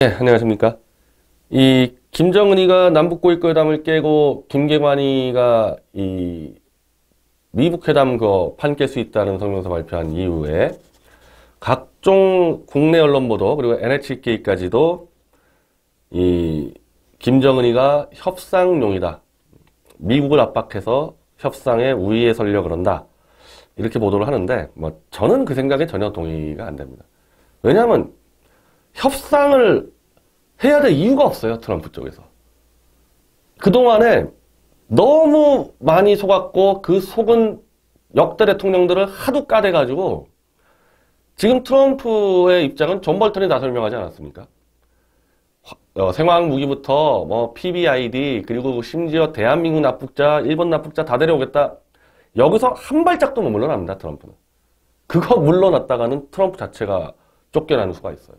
네, 안녕하십니까. 이 김정은이가 남북고위급회담을 깨고 김계관이가 이 미북 회담 그 판 깰 수 있다는 성명서 발표한 이후에 각종 국내 언론 보도 그리고 NHK까지도 이 김정은이가 협상용이다. 미국을 압박해서 협상에 우위에 서려고 그런다. 이렇게 보도를 하는데 뭐 저는 그 생각에 전혀 동의가 안 됩니다. 왜냐하면 협상을 해야 될 이유가 없어요. 트럼프 쪽에서. 그동안에 너무 많이 속았고 그 속은 역대 대통령들을 하도 까대가지고 지금 트럼프의 입장은 존 볼턴이 다 설명하지 않았습니까? 생화학 무기부터 뭐 PBID 그리고 심지어 대한민국 납북자, 일본 납북자 다 데려오겠다. 여기서 한 발짝도 못 물러납니다. 트럼프는. 그거 물러났다가는 트럼프 자체가 쫓겨나는 수가 있어요.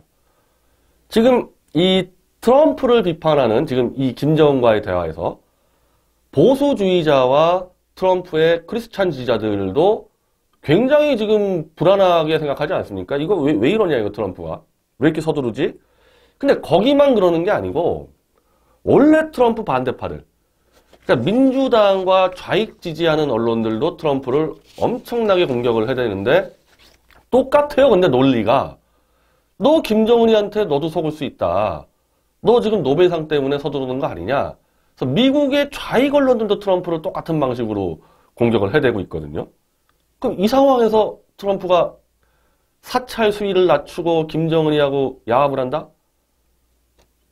지금 이 트럼프를 비판하는 지금 이 김정은과의 대화에서 보수주의자와 트럼프의 크리스찬 지지자들도 굉장히 지금 불안하게 생각하지 않습니까? 이거 왜 이러냐, 이거 트럼프가. 왜 이렇게 서두르지? 근데 거기만 그러는 게 아니고, 원래 트럼프 반대파들. 그러니까 민주당과 좌익 지지하는 언론들도 트럼프를 엄청나게 공격을 해야 되는데, 똑같아요, 근데 논리가. 너 김정은이한테 너도 속을 수 있다. 너 지금 노벨상 때문에 서두르는 거 아니냐? 그래서 미국의 좌익 언론들도 트럼프를 똑같은 방식으로 공격을 해대고 있거든요. 그럼 이 상황에서 트럼프가 사찰 수위를 낮추고 김정은이하고 야합을 한다?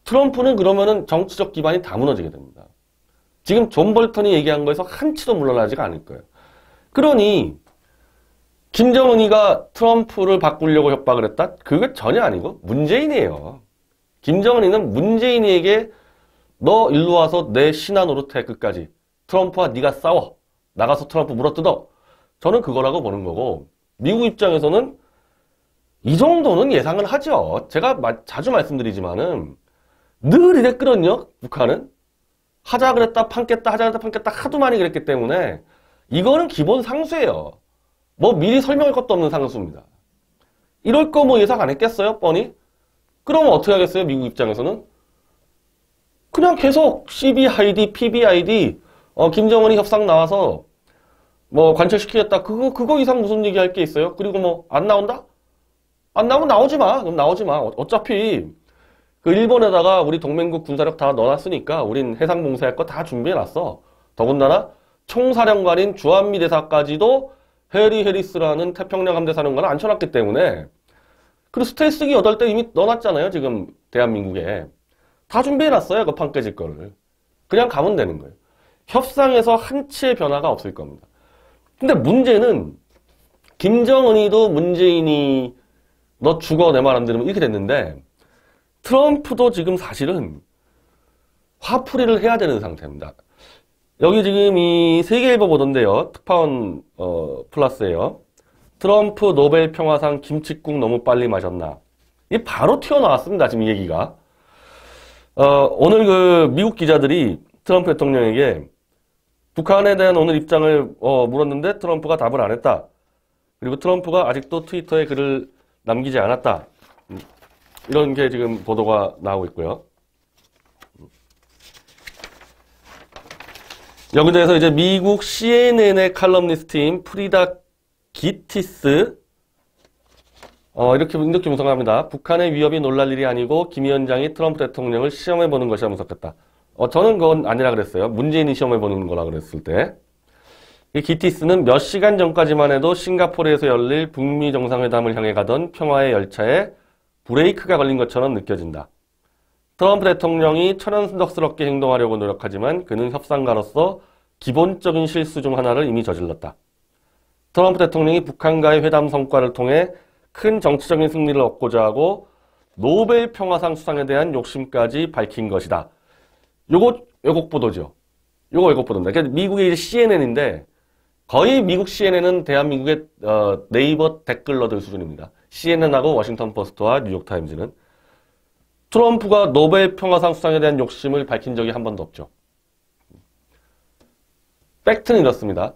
트럼프는 그러면은 정치적 기반이 다 무너지게 됩니다. 지금 존 볼턴이 얘기한 거에서 한치도 물러나지가 않을 거예요. 그러니 김정은이가 트럼프를 바꾸려고 협박을 했다? 그게 전혀 아니고 문재인이에요. 김정은이는 문재인이에게 너 일로 와서 내 신하 노릇해 끝까지. 트럼프와 네가 싸워. 나가서 트럼프 물어뜯어. 저는 그거라고 보는 거고 미국 입장에서는 이 정도는 예상을 하죠. 제가 자주 말씀드리지만은 늘 이랬거든요. 북한은. 하자 그랬다 판 깼다 하자 그랬다 판 깼다 하도 많이 그랬기 때문에 이거는 기본 상수예요. 뭐 미리 설명할 것도 없는 상수입니다. 이럴 거 뭐 예상 안 했겠어요? 뻔히? 그러면 어떻게 하겠어요? 미국 입장에서는? 그냥 계속 CBID, PBID, 김정은이 협상 나와서 뭐 관철시키겠다. 그거 이상 무슨 얘기할 게 있어요? 그리고 뭐 안 나온다? 안 나오면 나오지 마. 그럼 나오지 마. 어차피 그 일본에다가 우리 동맹국 군사력 다 넣어놨으니까 우린 해상 봉쇄할 거 다 준비해놨어. 더군다나 총사령관인 주한미 대사까지도 해리 해리스라는 태평양 함대사령관을 앉혀놨기 때문에 그리고 스텔스기 8대 이미 넣어놨잖아요. 지금 대한민국에. 다 준비해놨어요. 그 판 깨질 거를. 그냥 가면 되는 거예요. 협상에서 한치의 변화가 없을 겁니다. 근데 문제는 김정은이도 문재인이 너 죽어 내 말 안 들으면 이렇게 됐는데 트럼프도 지금 사실은 화풀이를 해야 되는 상태입니다. 여기 지금 이 세계일보 보던데요. 특파원 플러스예요. 트럼프 노벨 평화상 김칫국 너무 빨리 마셨나. 이게 바로 튀어나왔습니다. 지금 이 얘기가. 오늘 그 미국 기자들이 트럼프 대통령에게 북한에 대한 오늘 입장을 물었는데 트럼프가 답을 안 했다. 그리고 트럼프가 아직도 트위터에 글을 남기지 않았다. 이런 게 지금 보도가 나오고 있고요. 여기서 이제 미국 CNN의 칼럼니스트인 프리다 기티스 이렇게 분석합니다. 북한의 위협이 놀랄 일이 아니고 김 위원장이 트럼프 대통령을 시험해보는 것이라 분석했다. 저는 그건 아니라 그랬어요. 문재인이 시험해보는 거라 그랬을 때. 이 기티스는 몇 시간 전까지만 해도 싱가포르에서 열릴 북미 정상회담을 향해 가던 평화의 열차에 브레이크가 걸린 것처럼 느껴진다. 트럼프 대통령이 천연덕스럽게 행동하려고 노력하지만 그는 협상가로서 기본적인 실수 중 하나를 이미 저질렀다. 트럼프 대통령이 북한과의 회담 성과를 통해 큰 정치적인 승리를 얻고자 하고 노벨 평화상 수상에 대한 욕심까지 밝힌 것이다. 요거 외국 보도죠. 요거 외국 보도입니다. 그러니까 미국의 이제 CNN인데 거의 미국 CNN은 대한민국의 네이버 댓글러들 수준입니다. CNN하고 워싱턴 포스트와 뉴욕 타임즈는 트럼프가 노벨 평화상 수상에 대한 욕심을 밝힌 적이 한 번도 없죠. 팩트는 이렇습니다.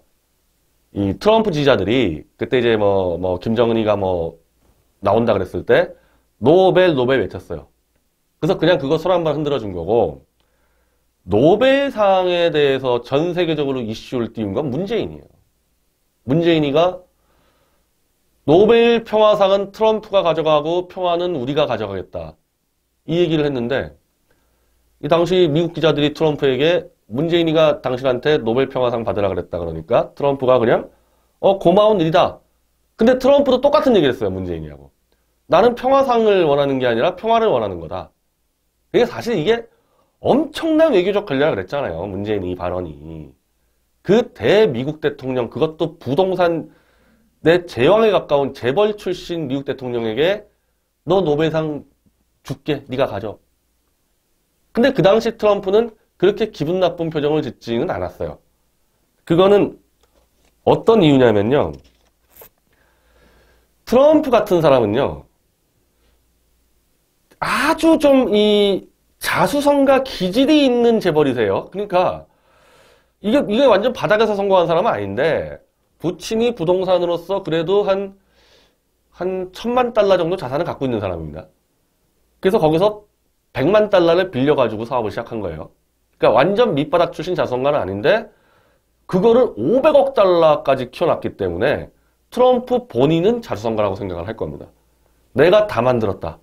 이 트럼프 지지자들이 그때 이제 김정은이가 나온다 그랬을 때 노벨 외쳤어요. 그래서 그냥 그거 손 한 번 흔들어 준 거고, 노벨상에 대해서 전 세계적으로 이슈를 띄운 건 문재인이에요. 문재인이가 노벨 평화상은 트럼프가 가져가고 평화는 우리가 가져가겠다. 이 얘기를 했는데, 이 당시 미국 기자들이 트럼프에게 문재인이가 당신한테 노벨 평화상 받으라 그랬다 그러니까 트럼프가 그냥 고마운 일이다. 근데 트럼프도 똑같은 얘기를 했어요. 문재인이하고. 나는 평화상을 원하는 게 아니라 평화를 원하는 거다. 이게 사실 이게 엄청난 외교적 관리라 그랬잖아요. 문재인이 이 발언이. 그 대미국 대통령, 그것도 부동산 내 제왕에 가까운 재벌 출신 미국 대통령에게 너 노벨상 줄게. 네가 가져. 근데 그 당시 트럼프는 그렇게 기분 나쁜 표정을 짓지는 않았어요. 그거는 어떤 이유냐면요. 트럼프 같은 사람은요. 아주 좀 이 자수성가 기질이 있는 재벌이세요. 그러니까 이게 완전 바닥에서 성공한 사람은 아닌데 부친이 부동산으로서 그래도 한 1,000만 달러 정도 자산을 갖고 있는 사람입니다. 그래서 거기서 100만 달러를 빌려가지고 사업을 시작한 거예요. 그러니까 완전 밑바닥 출신 자수성가는 아닌데 그거를 500억 달러까지 키워놨기 때문에 트럼프 본인은 자수성가라고 생각을 할 겁니다. 내가 다 만들었다.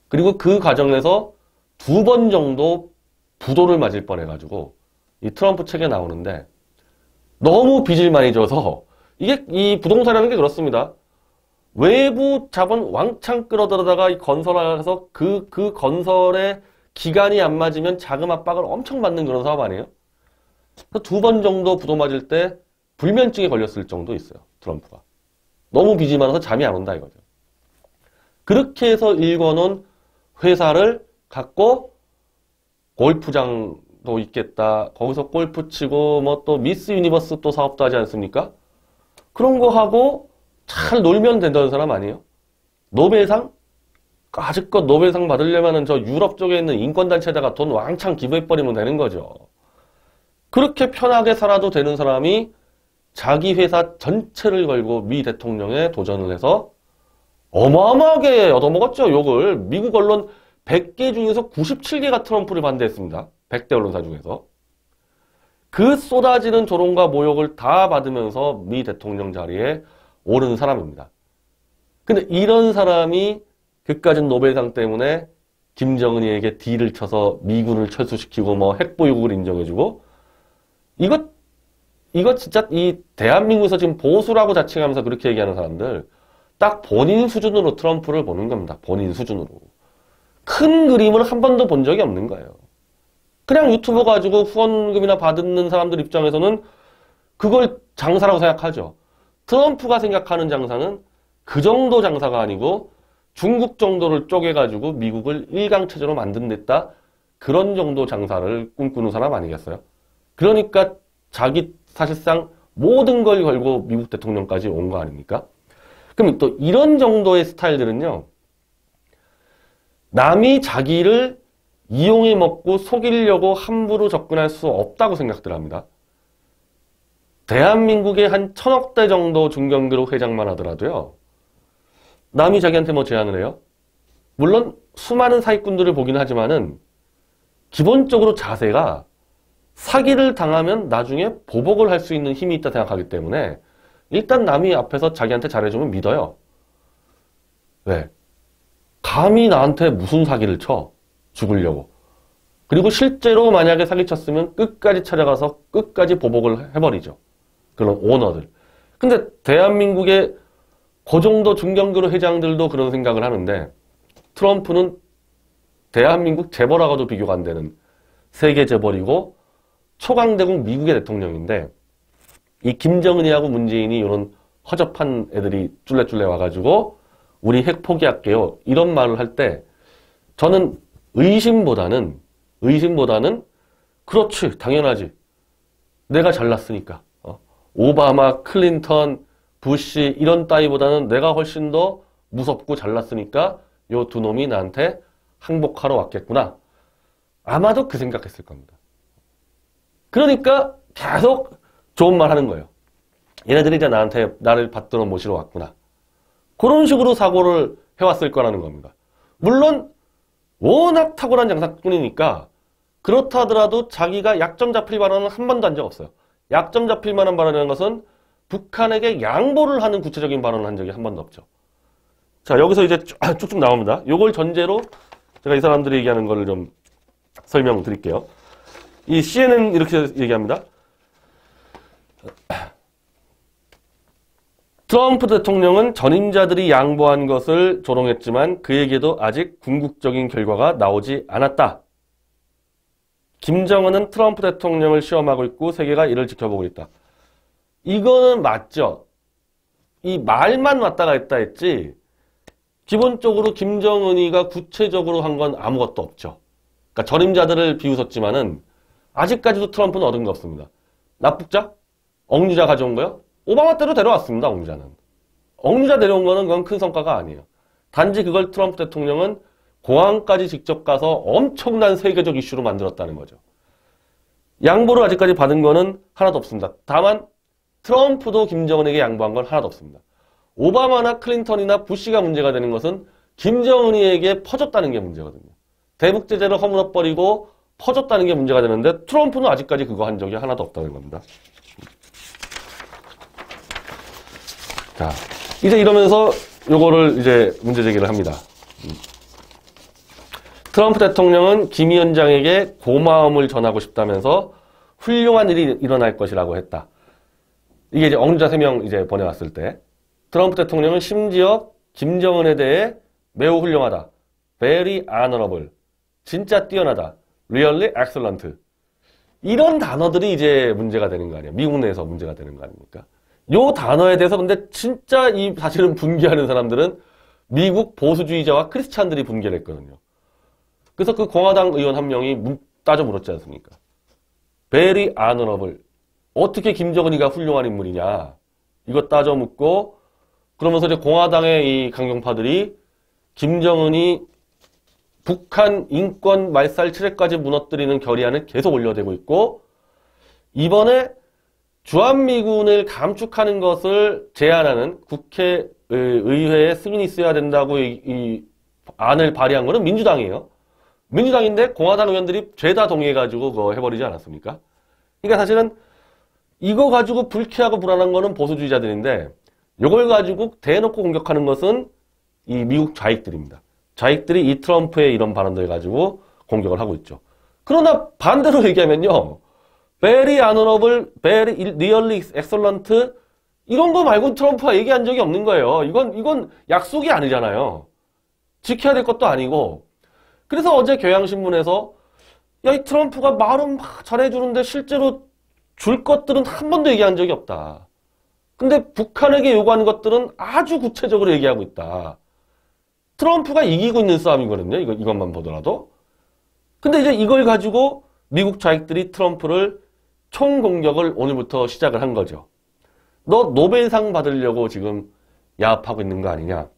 그리고 그 과정에서 2번 정도 부도를 맞을 뻔해가지고 이 트럼프 책에 나오는데 너무 빚을 많이 져서 이게 이 부동산이라는 게 그렇습니다. 외부 자본 왕창 끌어들여다가 이 건설을 해서 그 건설의 기간이 안 맞으면 자금 압박을 엄청 받는 그런 사업 아니에요? 2번 정도 부도 맞을 때 불면증에 걸렸을 정도 있어요. 트럼프가. 너무 빚이 많아서 잠이 안 온다 이거죠. 그렇게 해서 일궈놓은 회사를 갖고 골프장도 있겠다. 거기서 골프 치고 뭐 또 미스 유니버스 또 사업도 하지 않습니까? 그런 거 하고 잘 놀면 된다는 사람 아니에요? 노벨상? 아직껏 노벨상 받으려면은 저 유럽 쪽에 있는 인권단체에다가 돈 왕창 기부해버리면 되는 거죠. 그렇게 편하게 살아도 되는 사람이 자기 회사 전체를 걸고 미 대통령에 도전을 해서 어마어마하게 얻어먹었죠, 욕을. 미국 언론 100개 중에서 97개가 트럼프를 반대했습니다. 100대 언론사 중에서. 그 쏟아지는 조롱과 모욕을 다 받으면서 미 대통령 자리에 오른 사람입니다. 근데 이런 사람이 그까진 노벨상 때문에 김정은이에게 딜을 쳐서 미군을 철수시키고 뭐 핵보유국을 인정해주고 이거 진짜 이 대한민국에서 지금 보수라고 자칭하면서 그렇게 얘기하는 사람들 딱 본인 수준으로 트럼프를 보는 겁니다. 본인 수준으로. 큰 그림을 한 번도 본 적이 없는 거예요. 그냥 유튜브 가지고 후원금이나 받는 사람들 입장에서는 그걸 장사라고 생각하죠. 트럼프가 생각하는 장사는 그 정도 장사가 아니고 중국 정도를 쪼개가지고 미국을 일강체제로 만든댔다. 그런 정도 장사를 꿈꾸는 사람 아니겠어요? 그러니까 자기 사실상 모든 걸 걸고 미국 대통령까지 온 거 아닙니까? 그럼 또 이런 정도의 스타일들은요. 남이 자기를 이용해 먹고 속이려고 함부로 접근할 수 없다고 생각들 합니다. 대한민국에 한 1,000억대 정도 중견기록 회장만 하더라도요. 남이 자기한테 뭐 제안을 해요? 물론 수많은 사기꾼들을 보긴 하지만은 기본적으로 자세가 사기를 당하면 나중에 보복을 할 수 있는 힘이 있다 생각하기 때문에 일단 남이 앞에서 자기한테 잘해주면 믿어요. 왜? 감히 나한테 무슨 사기를 쳐? 죽으려고. 그리고 실제로 만약에 사기쳤으면 끝까지 찾아가서 끝까지 보복을 해버리죠. 그런 오너들. 근데 대한민국의 그 정도 중견기록 회장들도 그런 생각을 하는데 트럼프는 대한민국 재벌하고도 비교가 안 되는 세계 재벌이고 초강대국 미국의 대통령인데 이 김정은이하고 문재인이 이런 허접한 애들이 쫄래쫄래 와가지고 우리 핵 포기할게요. 이런 말을 할 때 저는 의심보다는 그렇지 당연하지. 내가 잘났으니까. 오바마, 클린턴, 부시 이런 따위보다는 내가 훨씬 더 무섭고 잘났으니까 요 두 놈이 나한테 항복하러 왔겠구나. 아마도 그 생각했을 겁니다. 그러니까 계속 좋은 말 하는 거예요. 얘네들이 이제 나를 받들어 모시러 왔구나. 그런 식으로 사고를 해왔을 거라는 겁니다. 물론 워낙 탁월한 장사꾼이니까 그렇다 하더라도 자기가 약점 잡힐 발언은 한 번도 한 적 없어요. 약점 잡힐 만한 발언이라는 것은 북한에게 양보를 하는 구체적인 발언을 한 적이 한 번도 없죠. 자, 여기서 이제 쭉쭉 나옵니다. 요걸 전제로 제가 이 사람들이 얘기하는 거를 좀 설명드릴게요. 이 CNN 이렇게 얘기합니다. 트럼프 대통령은 전임자들이 양보한 것을 조롱했지만 그에게도 아직 궁극적인 결과가 나오지 않았다. 김정은은 트럼프 대통령을 시험하고 있고 세계가 이를 지켜보고 있다. 이거는 맞죠. 이 말만 왔다 갔다 했지 기본적으로 김정은이가 구체적으로 한 건 아무것도 없죠. 그러니까 전임자들을 비웃었지만은 아직까지도 트럼프는 얻은 게 없습니다. 납북자? 억류자 가져온 거요? 오바마 때로 데려왔습니다. 억류자는. 억류자 데려온 거는 그건 큰 성과가 아니에요. 단지 그걸 트럼프 대통령은 공항까지 직접 가서 엄청난 세계적 이슈로 만들었다는 거죠. 양보를 아직까지 받은 거는 하나도 없습니다. 다만 트럼프도 김정은에게 양보한 건 하나도 없습니다. 오바마나 클린턴이나 부시가 문제가 되는 것은 김정은이에게 퍼졌다는 게 문제거든요. 대북 제재를 허물어버리고 퍼졌다는 게 문제가 되는데 트럼프는 아직까지 그거 한 적이 하나도 없다는 겁니다. 자, 이제 이러면서 요거를 이제 문제 제기를 합니다. 트럼프 대통령은 김 위원장에게 고마움을 전하고 싶다면서 훌륭한 일이 일어날 것이라고 했다. 이게 이제 억류자 3명 이제 보내왔을 때 트럼프 대통령은 심지어 김정은에 대해 매우 훌륭하다. very honorable. 진짜 뛰어나다. really excellent. 이런 단어들이 이제 문제가 되는 거 아니에요. 미국 내에서 문제가 되는 거 아닙니까? 요 단어에 대해서 근데 진짜 이 사실은 분개하는 사람들은 미국 보수주의자와 크리스찬들이 분개를 했거든요. 그래서 그 공화당 의원 한 명이 따져 물었지 않습니까? very honorable. 어떻게 김정은이가 훌륭한 인물이냐. 이거 따져 묻고 그러면서 이제 공화당의 이 강경파들이 김정은이 북한 인권 말살 체제까지 무너뜨리는 결의안을 계속 올려대고 있고 이번에 주한미군을 감축하는 것을 제안하는 국회의회에 승인이 있어야 된다고 이 안을 발의한 거는 민주당이에요. 민주당인데 공화당 의원들이 죄다 동의해가지고 그거 해버리지 않았습니까? 그러니까 사실은 이거 가지고 불쾌하고 불안한 거는 보수주의자들인데 이걸 가지고 대놓고 공격하는 것은 이 미국 좌익들입니다. 좌익들이 이 트럼프의 이런 발언들 가지고 공격을 하고 있죠. 그러나 반대로 얘기하면요. very honorable, very really excellent 이런 거 말고 트럼프가 얘기한 적이 없는 거예요. 이건 약속이 아니잖아요. 지켜야 될 것도 아니고. 그래서 어제 경향신문에서 야, 이 트럼프가 말은 막 잘해주는데 실제로 줄 것들은 한 번도 얘기한 적이 없다. 근데 북한에게 요구하는 것들은 아주 구체적으로 얘기하고 있다. 트럼프가 이기고 있는 싸움이거든요. 이것만 보더라도. 근데 이제 이걸 가지고 미국 좌익들이 트럼프를 총공격을 오늘부터 시작을 한 거죠. 너 노벨상 받으려고 지금 야합하고 있는 거 아니냐.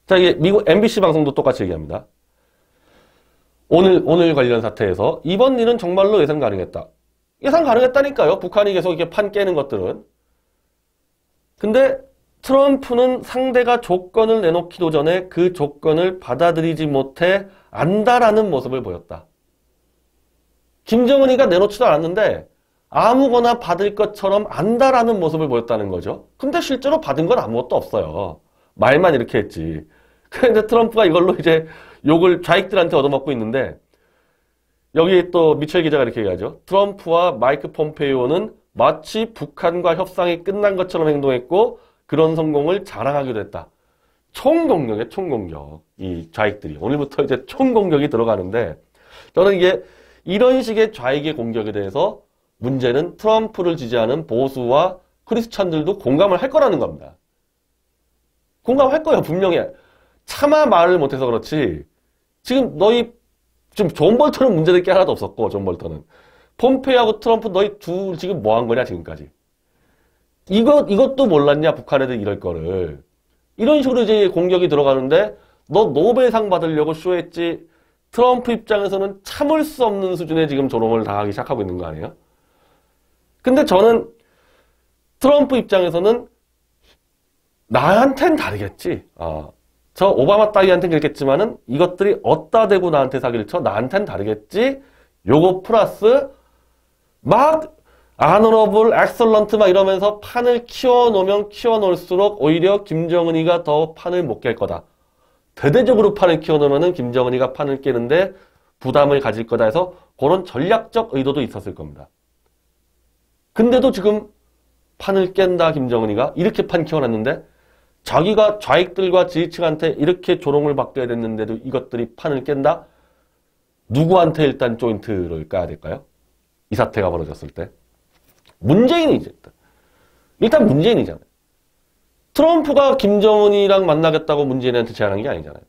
자, 이게 미국 MBC 방송도 똑같이 얘기합니다. 오늘 관련 사태에서 이번 일은 정말로 예상 가능했다. 예상 가능했다니까요. 북한이 계속 이렇게 판 깨는 것들은. 근데 트럼프는 상대가 조건을 내놓기도 전에 그 조건을 받아들이지 못해 안다라는 모습을 보였다. 김정은이가 내놓지도 않았는데 아무거나 받을 것처럼 안다라는 모습을 보였다는 거죠. 근데 실제로 받은 건 아무것도 없어요. 말만 이렇게 했지. 그런데 트럼프가 이걸로 이제 욕을 좌익들한테 얻어먹고 있는데 여기 또 미첼 기자가 이렇게 얘기하죠. 트럼프와 마이크 폼페이오는 마치 북한과 협상이 끝난 것처럼 행동했고 그런 성공을 자랑하기도 했다. 총공격에 총공격. 이 좌익들이. 오늘부터 이제 총공격이 들어가는데 저는 이게 이런 식의 좌익의 공격에 대해서 문제는 트럼프를 지지하는 보수와 크리스찬들도 공감을 할 거라는 겁니다. 공감할 거예요. 분명히. 차마 말을 못해서 그렇지. 지금 존 볼턴은 문제될 게 하나도 없었고, 존 볼턴은. 폼페이오하고 트럼프 너희 둘 지금 뭐 한 거냐, 지금까지. 이것도 몰랐냐, 북한 애들 이럴 거를. 이런 식으로 이제 공격이 들어가는데, 너 노벨상 받으려고 쇼했지. 트럼프 입장에서는 참을 수 없는 수준의 지금 조롱을 당하기 시작하고 있는 거 아니에요? 근데 저는 트럼프 입장에서는 나한텐 다르겠지. 저 오바마 따위한테는 그랬겠지만은 이것들이 어디다 대고 나한테 사기를 쳐? 나한테는 다르겠지? 요거 플러스 막 아너러블, 엑설런트 막 이러면서 판을 키워놓으면 키워놓을수록 오히려 김정은이가 더 판을 못 깰 거다. 대대적으로 판을 키워놓으면은 김정은이가 판을 깨는데 부담을 가질 거다 해서 그런 전략적 의도도 있었을 겁니다. 근데도 지금 판을 깬다 김정은이가 이렇게 판 키워놨는데 자기가 좌익들과 지지층한테 이렇게 조롱을 받게 됐는데도 이것들이 판을 깬다? 누구한테 일단 조인트를 까야 될까요? 이 사태가 벌어졌을 때. 문재인이죠. 일단 문재인이잖아요. 트럼프가 김정은이랑 만나겠다고 문재인한테 제안한 게 아니잖아요.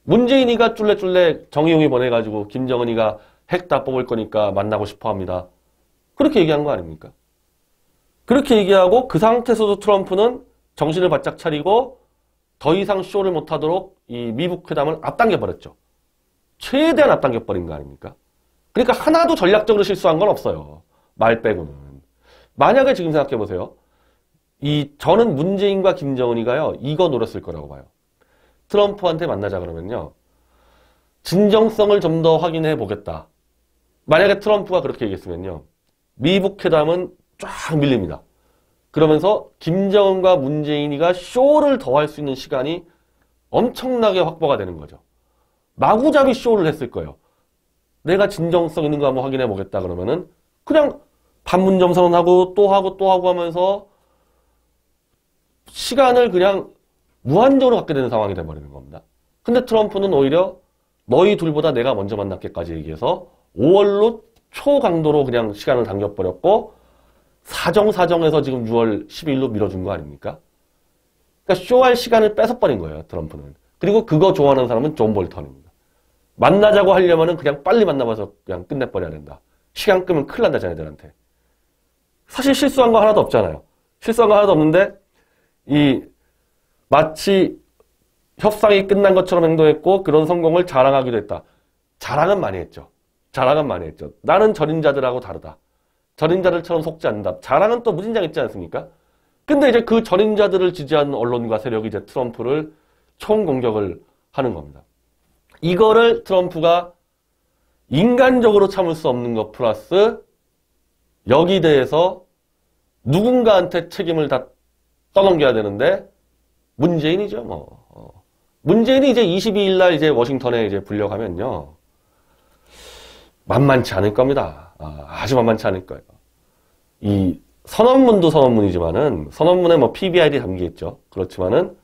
문재인이가 쫄래쫄래 정의용이 보내가지고 김정은이가 핵 다 뽑을 거니까 만나고 싶어 합니다. 그렇게 얘기한 거 아닙니까? 그렇게 얘기하고 그 상태에서도 트럼프는 정신을 바짝 차리고 더 이상 쇼를 못하도록 이 미북 회담을 앞당겨버렸죠. 최대한 앞당겨버린 거 아닙니까? 그러니까 하나도 전략적으로 실수한 건 없어요. 말 빼고는. 만약에 지금 생각해보세요. 저는 문재인과 김정은이가요, 이거 노렸을 거라고 봐요. 트럼프한테 만나자 그러면요, 진정성을 좀 더 확인해 보겠다. 만약에 트럼프가 그렇게 얘기했으면요, 미북 회담은 쫙 밀립니다. 그러면서 김정은과 문재인이가 쇼를 더 할 수 있는 시간이 엄청나게 확보가 되는 거죠. 마구잡이 쇼를 했을 거예요. 내가 진정성 있는 거 한번 확인해 보겠다 그러면은 그냥 판문점 선언하고 또 하고 또 하고 하면서 시간을 그냥 무한적으로 갖게 되는 상황이 돼버리는 겁니다. 근데 트럼프는 오히려 너희 둘보다 내가 먼저 만났게까지 얘기해서 5월로 초강도로 그냥 시간을 당겨버렸고 사정해서 지금 6월 10일로 밀어준 거 아닙니까? 그러니까 쇼할 시간을 뺏어버린 거예요, 트럼프는. 그리고 그거 좋아하는 사람은 존 볼턴입니다. 만나자고 하려면은 그냥 빨리 만나봐서 그냥 끝내버려야 된다. 시간 끄면 큰일 난다, 자네들한테. 사실 실수한 거 하나도 없잖아요. 실수한 거 하나도 없는데 마치 협상이 끝난 것처럼 행동했고 그런 성공을 자랑하기도 했다. 자랑은 많이 했죠. 자랑은 많이 했죠. 나는 전인자들하고 다르다. 전인자들처럼 속지 않는다. 자랑은 또 무진장 있지 않습니까? 근데 이제 그 전인자들을 지지하는 언론과 세력이 이제 트럼프를 총공격을 하는 겁니다. 이거를 트럼프가 인간적으로 참을 수 없는 것 플러스 여기 대해서 누군가한테 책임을 다 떠넘겨야 되는데 문재인이죠, 뭐. 문재인이 이제 22일 날 이제 워싱턴에 이제 불려가면요. 만만치 않을 겁니다. 아주 만만치 않을 거예요. 이 선언문도 선언문이지만은 선언문에 뭐 PBR이 담기겠죠. 그렇지만은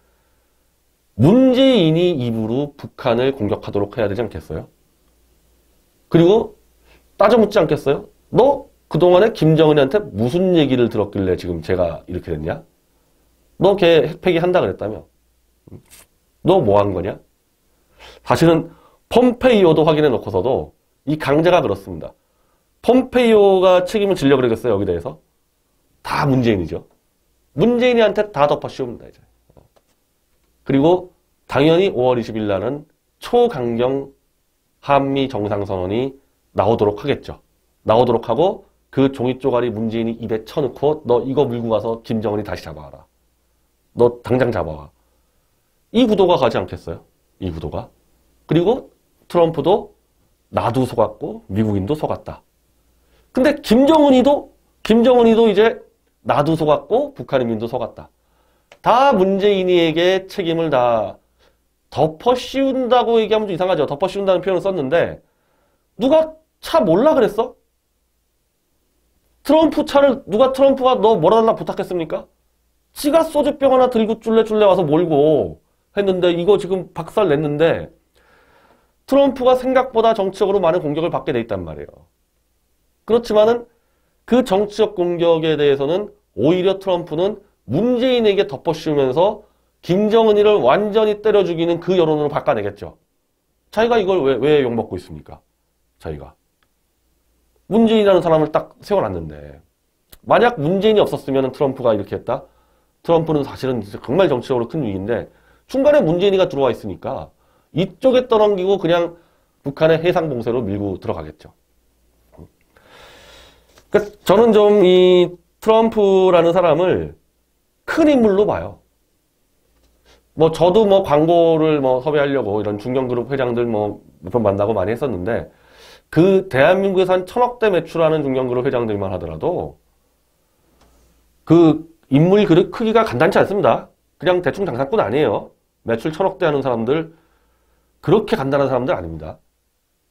문재인이 입으로 북한을 공격하도록 해야 되지 않겠어요? 그리고 따져 묻지 않겠어요? 너 그동안에 김정은이한테 무슨 얘기를 들었길래 지금 제가 이렇게 됐냐? 너 걔 핵폐기 한다 그랬다며? 너 뭐 한 거냐? 사실은 폼페이오도 확인해 놓고서도 이 강자가 그렇습니다. 폼페이오가 책임을 지려고 그러겠어요, 여기 대해서? 다 문재인이죠. 문재인이한테 다 덮어 씌웁니다, 이제. 그리고 당연히 5월 20일 날은 초강경 한미 정상선언이 나오도록 하겠죠. 나오도록 하고 그 종이 쪼가리 문재인이 입에 쳐넣고 너 이거 밀고 가서 김정은이 다시 잡아와라. 너 당장 잡아와. 이 구도가 가지 않겠어요? 이 구도가. 그리고 트럼프도 나도 속았고 미국인도 속았다. 근데 김정은이도 이제 나도 속았고 북한인민도 속았다. 다 문재인이에게 책임을 다 덮어 씌운다고 얘기하면 좀 이상하죠. 덮어 씌운다는 표현을 썼는데 누가 차 몰라 그랬어? 트럼프 차를 누가 트럼프가 너 몰아달라 부탁했습니까? 지가 소주병 하나 들고 쫄래쫄래 와서 몰고 했는데 이거 지금 박살 냈는데 트럼프가 생각보다 정치적으로 많은 공격을 받게 돼 있단 말이에요. 그렇지만은 그 정치적 공격에 대해서는 오히려 트럼프는 문재인에게 덮어씌우면서 김정은이를 완전히 때려 죽이는 그 여론으로 바꿔내겠죠. 자기가 이걸 왜 욕먹고 있습니까? 자기가. 문재인이라는 사람을 딱 세워놨는데 만약 문재인이 없었으면 트럼프가 이렇게 했다? 트럼프는 사실은 정말 정치적으로 큰 위기인데 중간에 문재인이가 들어와 있으니까 이쪽에 떠넘기고 그냥 북한의 해상봉쇄로 밀고 들어가겠죠. 그러니까 저는 좀 이 트럼프라는 사람을 큰 인물로 봐요. 뭐 저도 뭐 광고를 뭐 섭외하려고 이런 중견그룹 회장들 뭐 몇 번 만나고 많이 했었는데 그 대한민국에서 한 1,000억대 매출하는 중견그룹 회장들만 하더라도 그 인물 그릇 크기가 간단치 않습니다. 그냥 대충 장사꾼 아니에요. 매출 1,000억대 하는 사람들 그렇게 간단한 사람들 아닙니다.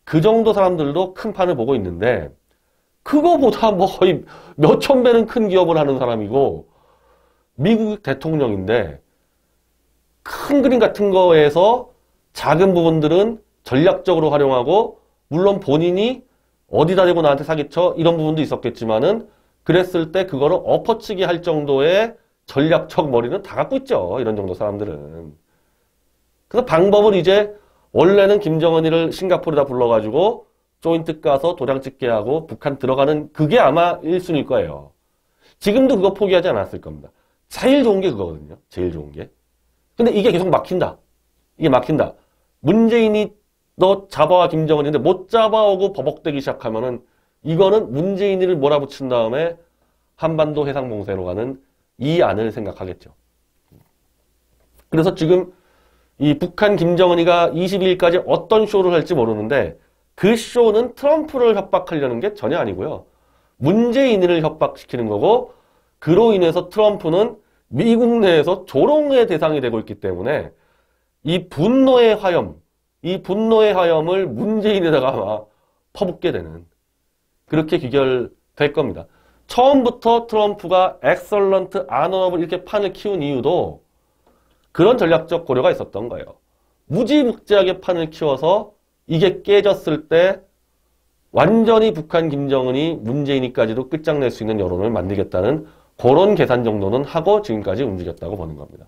그 정도 사람들도 큰 판을 보고 있는데 그거보다 뭐 거의 몇천 배는 큰 기업을 하는 사람이고 미국 대통령인데 큰 그림 같은 거에서 작은 부분들은 전략적으로 활용하고 물론 본인이 어디다 대고 나한테 사기쳐 이런 부분도 있었겠지만은 그랬을 때 그거를 엎어치기 할 정도의 전략적 머리는 다 갖고 있죠. 이런 정도 사람들은. 그래서 방법을 이제 원래는 김정은이를 싱가포르에다 불러가지고 조인트 가서 도장 찍게 하고 북한 들어가는 그게 아마 1순위일 거예요. 지금도 그거 포기하지 않았을 겁니다. 제일 좋은 게 그거거든요. 제일 좋은 게. 근데 이게 계속 막힌다. 이게 막힌다. 문재인이 너 잡아와 김정은인데 못 잡아오고 버벅대기 시작하면은 이거는 문재인이를 몰아붙인 다음에 한반도 해상봉쇄로 가는 이 안을 생각하겠죠. 그래서 지금 이 북한 김정은이가 22일까지 어떤 쇼를 할지 모르는데 그 쇼는 트럼프를 협박하려는 게 전혀 아니고요. 문재인을 협박시키는 거고 그로 인해서 트럼프는 미국 내에서 조롱의 대상이 되고 있기 때문에 이 분노의 화염을 문재인에다가 아마 퍼붓게 되는 그렇게 귀결될 겁니다. 처음부터 트럼프가 엑설런트 아너블 이렇게 판을 키운 이유도 그런 전략적 고려가 있었던 거예요. 무지묵지하게 판을 키워서 이게 깨졌을 때 완전히 북한 김정은이 문재인이까지도 끝장낼 수 있는 여론을 만들겠다는 그런 계산 정도는 하고 지금까지 움직였다고 보는 겁니다.